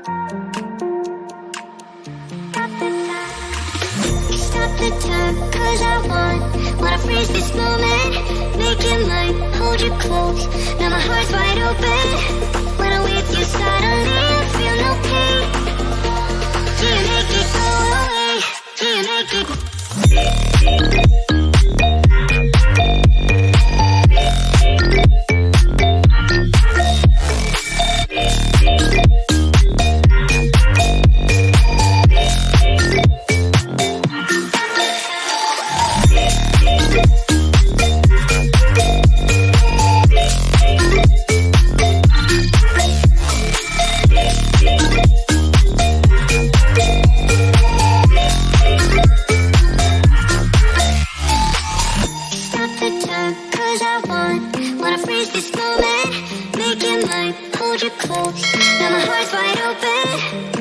Stop the time, cause I wanna freeze this moment. Make it mine, hold you close. Now my heart's wide open. When I'm with you, suddenly I feel no pain. Do you make it go away? Do you make it? Cause I wanna freeze this moment. Make it mine, hold you close. Now my heart's wide open.